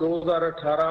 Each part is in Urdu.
2018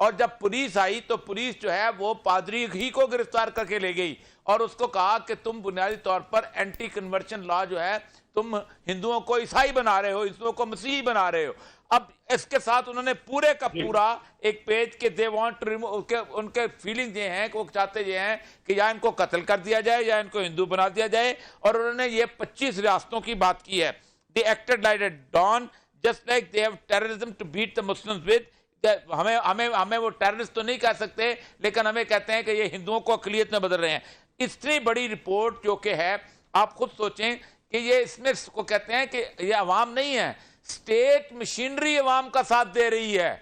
اور جب پولیس آئی تو پولیس جو ہے وہ پادری ہی کو گرفتار کر کے لے گئی اور اس کو کہا کہ تم بنیادی طور پر اینٹی کنورشن لا جو ہے تم ہندوؤں کو عیسائی بنا رہے ہو، ہندوؤں کو مسیحی بنا رہے ہو۔ اب اس کے ساتھ انہوں نے پورے کا پورا ایک پیج کے دے وانٹ ٹو ریموو، ان کے فیلنگ یہ ہیں کہ وہ چاہتے یہ ہیں کہ یا ان کو قتل کر دیا جائے یا ان کو ہندو بنا دیا جائے، اور انہوں نے یہ 25 ریاستوں کی بات کی ہے۔ They acted like a dawn, just like they have terrorism to beat the Muslims with. ہمیں وہ ٹیررسٹ تو نہیں کہہ سکتے، لیکن ہمیں کہتے ہیں کہ یہ ہندوؤں کو اقلیت میں بدل رہے ہیں۔ اتنی بڑی رپورٹ جو کہ ہے، آپ خود سوچیں کہ یہ اس میں کو کہتے ہیں کہ یہ عوام نہیں ہے، اسٹیٹ مشینری عوام کا ساتھ دے رہی ہے،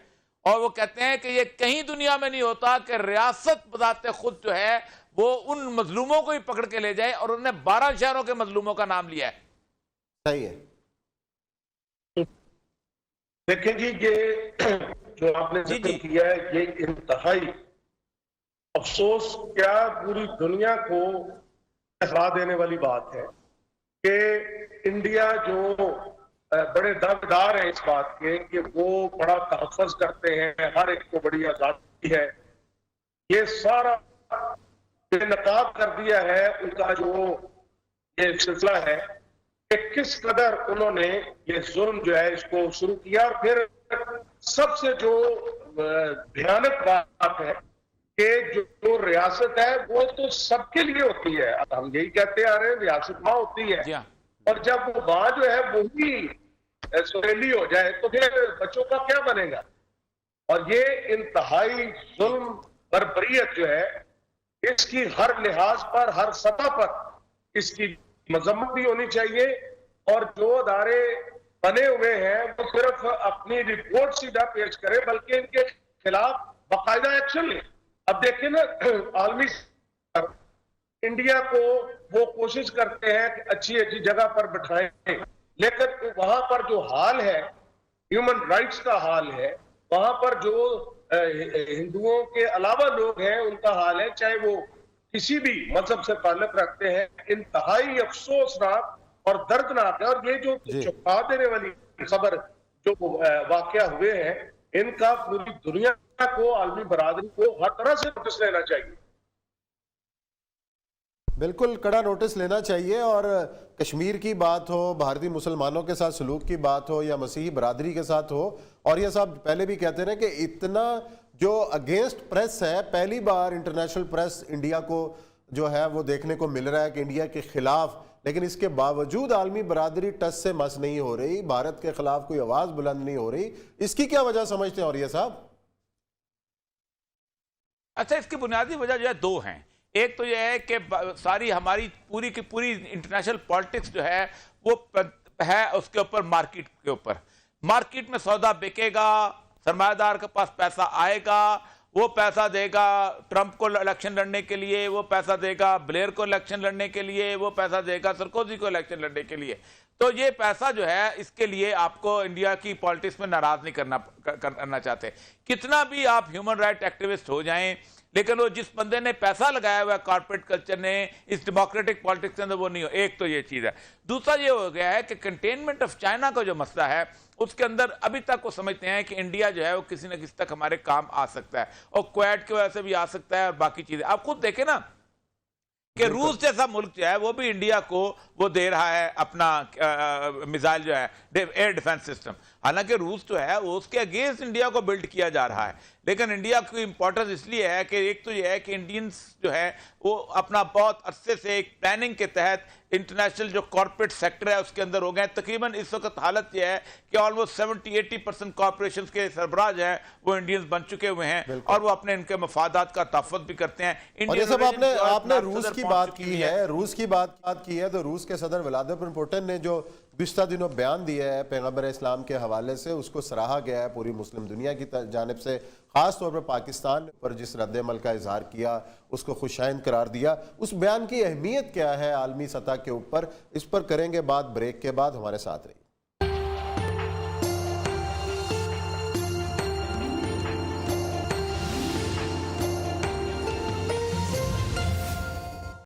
اور وہ کہتے ہیں کہ یہ کہیں دنیا میں نہیں ہوتا کہ ریاست بذات خود جو ہے وہ ان مظلوموں کو ہی پکڑ کے لے جائے، اور انہوں نے 12 شہروں کے مظلوموں کا نام لیا ہے۔ صحیح ہے۔ دیکھیں جی، یہ جو آپ نے ذکر کیا ہے یہ انتہائی افسوس کیا پوری دنیا کو احساس دینے والی بات ہے کہ انڈیا جو بڑے دعویدار ہیں اس بات کے کہ وہ بڑا تحفظ کرتے ہیں، ہر ایک کو بڑی آزادی ہے، یہ سارا بے نقاب کر دیا ہے ان کا جو یہ سلسلہ ہے کہ کس قدر انہوں نے یہ ظلم جو ہے اس کو شروع کیا۔ اور پھر سب سے جو بھیانک بات ہے کہ جو ریاست ہے وہ تو سب کے لیے ہوتی ہے، ہم یہی کہتے آ رہے ہیں ریاست ماں ہوتی ہے، اور جب وہ ماں جو ہے وہی سہیلی ہو جائے تو پھر بچوں کا کیا بنے گا؟ اور یہ انتہائی ظلم بربریت جو ہے اس کی ہر لحاظ پر، ہر سطح پر اس کی مذمت بھی ہونی چاہیے، اور جو ادارے بنے ہوئے ہیں وہ صرف اپنی رپورٹ سیدھا پیش کرے بلکہ ان کے خلاف باقاعدہ ایکشن لیں۔ اب دیکھیں نا، عالمی انڈیا کو وہ کوشش کرتے ہیں کہ اچھی اچھی جگہ پر بٹھائیں، لیکن وہاں پر جو حال ہے، ہیومن رائٹس کا حال ہے، وہاں پر جو ہندوؤں کے علاوہ لوگ ہیں ان کا حال ہے، چاہے وہ کسی بھی مذہب سے تعلق رکھتے ہیں، انتہائی افسوسناک اور دردناک ہے۔ اور یہ جو چونکا دینے والی خبر جو واقعہ ہوئے ہیں، ان کا پوری دنیا کو، عالمی برادری کو ہر طرح سے نوٹس لینا چاہیے۔ بالکل کڑا نوٹس لینا چاہیے، اور کشمیر کی بات ہو، بھارتی مسلمانوں کے ساتھ سلوک کی بات ہو، یا مسیحی برادری کے ساتھ ہو، اور یہ صاحب پہلے بھی کہتے ہیں کہ اتنا جو اگینسٹ پریس ہے، پہلی بار انٹرنیشنل پریس انڈیا کو جو ہے وہ دیکھنے کو مل رہا ہے کہ انڈیا کے خلاف، لیکن اس کے باوجود عالمی برادری ٹس سے مس نہیں ہو رہی، بھارت کے خلاف کوئی آواز بلند نہیں ہو رہی۔ اس کی کیا وجہ سمجھتے ہیں اور یہ صاحب؟ اچھا، اس کی بنیادی وجہ جو ہے دو ہیں۔ ایک تو یہ ہے کہ ساری ہماری پوری کی پوری انٹرنیشنل پالیٹکس جو ہے وہ ہے اس کے اوپر مارکیٹ کے اوپر، مارکیٹ میں سودا بکے گا، سرمایہ دار کے پاس پیسہ آئے گا، وہ پیسہ دے گا ٹرمپ کو الیکشن لڑنے کے لیے، وہ پیسہ دے گا بلیئر کو الیکشن لڑنے کے لیے، وہ پیسہ دے گا سرکوزی کو الیکشن لڑنے کے لیے۔ تو یہ پیسہ جو ہے اس کے لیے آپ کو انڈیا کی پالیٹکس میں ناراض نہیں کرنا چاہتے، کتنا بھی آپ ہیومن رائٹ ایکٹیوسٹ ہو جائیں، لیکن وہ جس بندے نے پیسہ لگایا ہوا ہے کارپوریٹ کلچر نے اس ڈیموکریٹک پالیٹکس کے اندر، وہ نہیں ہو۔ ایک تو یہ چیز ہے۔ دوسرا یہ ہو گیا ہے کہ کنٹینمنٹ آف چائنا کا جو مسئلہ ہے اس کے اندر ابھی تک وہ سمجھتے ہیں کہ انڈیا جو ہے وہ کسی نہ کسی تک ہمارے کام آ سکتا ہے، اور کویت کی وجہ سے بھی آ سکتا ہے، اور باقی چیزیں آپ خود دیکھیں نا کہ روس جیسا ملک جو ہے وہ بھی انڈیا کو وہ دے رہا ہے اپنا میزائل جو ہے ایئر ڈیفنس سسٹم، حالانکہ روس جو ہے وہ اس کے اگینسٹ انڈیا کو بلڈ کیا جا رہا ہے، لیکن انڈیا کی امپورٹنس اس لیے ہے کہ ایک تو یہ ہے کہ انڈینز جو ہے وہ اپنا بہت عرصے سے ایک پلاننگ کے تحت انٹرنیشنل جو کارپوریٹ سیکٹر ہے اس کے اندر ہو گئے ہیں۔ تقریباً اس وقت حالت یہ ہے کہ آلموسٹ 70-80% کارپوریشنز کے سربراہ جو ہیں وہ انڈینز بن چکے ہوئے ہیں، اور وہ اپنے ان کے مفادات کا تحفظ بھی کرتے ہیں۔ اور یہ سب آپ نے روس کی بات کی ہے، روس کی بات کی ہے، تو روس کے صدر ولادیمیر پوٹن نے جو گزشتہ دنوں بیان دیا ہے پیغمبر اسلام کے حوالے سے، اس کو سراہا گیا ہے پوری مسلم دنیا کی جانب سے، خاص طور پر پاکستان پر جس رد عمل کا اظہار کیا اس کو خوشائند قرار دیا۔ اس بیان کی اہمیت کیا ہے عالمی سطح کے اوپر، اس پر کریں گے بات بریک کے بعد، ہمارے ساتھ رہیے۔